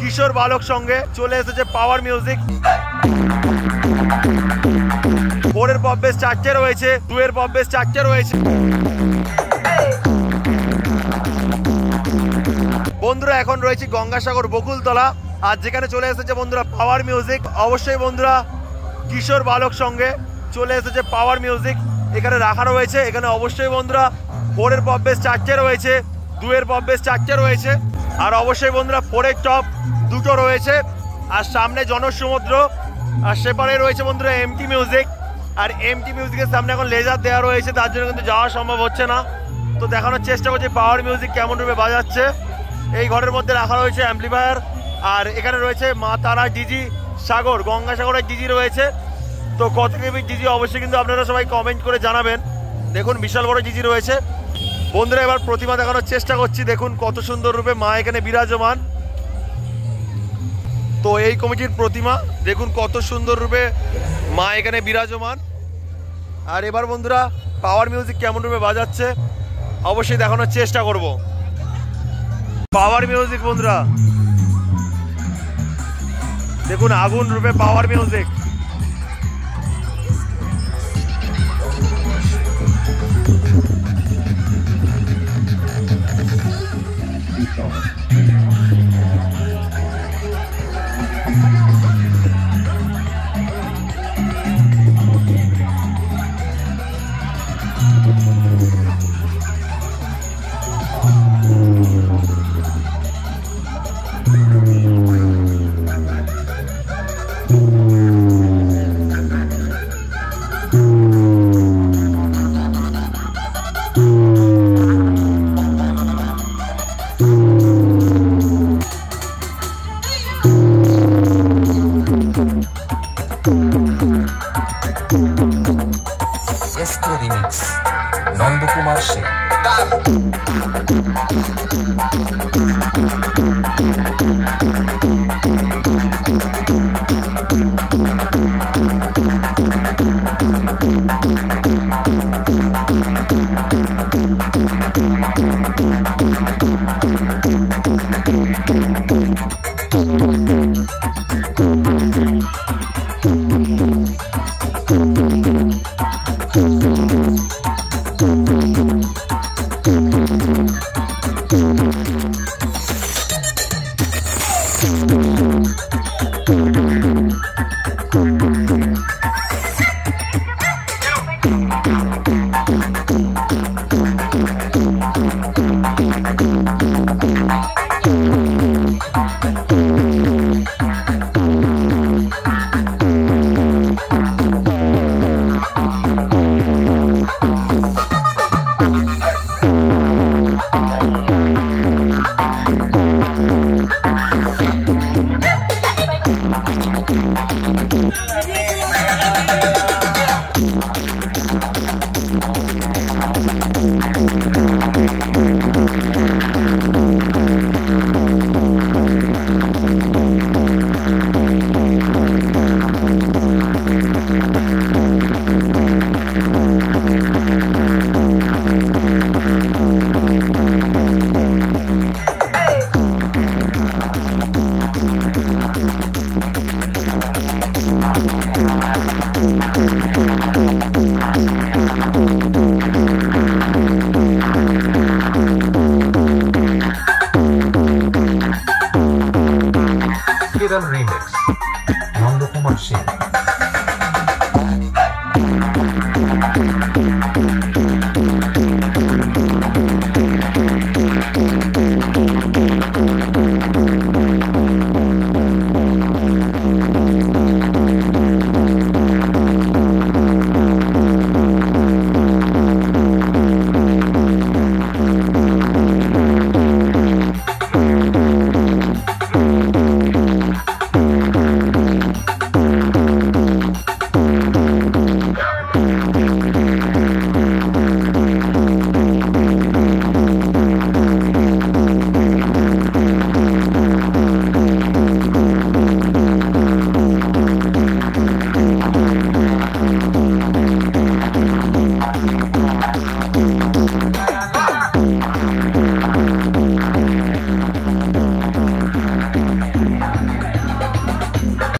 কিশোর বালক সঙ্গে চলে এসেছে পাওয়ার মিউজিক। 4 এর পপ বেস 4টে রয়েছে, 2 এর পপ বেস 4টে রয়েছে। বন্ধুরা এখন রয়েছে গঙ্গাসাগর বকুলতলা, আর যেখানে চলে এসেছে বন্ধুরা পাওয়ার মিউজিক। অবশ্যই বন্ধুরা কিশোর বালক সঙ্গে চলে এসেছে পাওয়ার মিউজিক, এখানে রাখা রয়েছে। এখানে অবশ্যই বন্ধুরা 4 এর পপ বেস 4টে রয়েছে, 2 এর পপ বেস 4টে রয়েছে, আর অবশ্যই বন্ধুরা 4 এর টপ 2টো রয়েছে। আর সামনে জনসমুদ্র, আর সেপারে রয়েছে বন্ধুরা এমটি মিউজিক। আর এমটি মিউজিকের সামনে এখন লেজার দেওয়া রয়েছে, তার জন্য কিন্তু যাওয়া সম্ভব হচ্ছে না। তো দেখানোর চেষ্টা করছি পাওয়ার মিউজিক কেমন রূপে বাজাচ্ছে। এই ঘরের মধ্যে রাখা রয়েছে অ্যাম্পলিফায়ার, আর এখানে রয়েছে মা তারা ডিজি সাগর, গঙ্গাসাগরের ডিজি রয়েছে। তো কত কেবির ডিজি অবশ্যই কিন্তু আপনারা সবাই কমেন্ট করে জানাবেন। দেখুন বিশাল বড় ডিজি রয়েছে। বন্ধুরা এবার প্রতিমা দেখানোর চেষ্টা করছি, দেখুন কত সুন্দর রূপে মা এখানে বিরাজমান। তো এই কমিটির প্রতিমা দেখুন কত সুন্দর রূপে মা এখানে বিরাজমান। আর এবার বন্ধুরা পাওয়ার মিউজিক কেমন রূপে বাজাচ্ছে অবশ্যই দেখানোর চেষ্টা করব। পাওয়ার মিউজিক বন্ধুরা দেখুন আগুন রূপে power music. SK remix Nandakumar Sen. Remix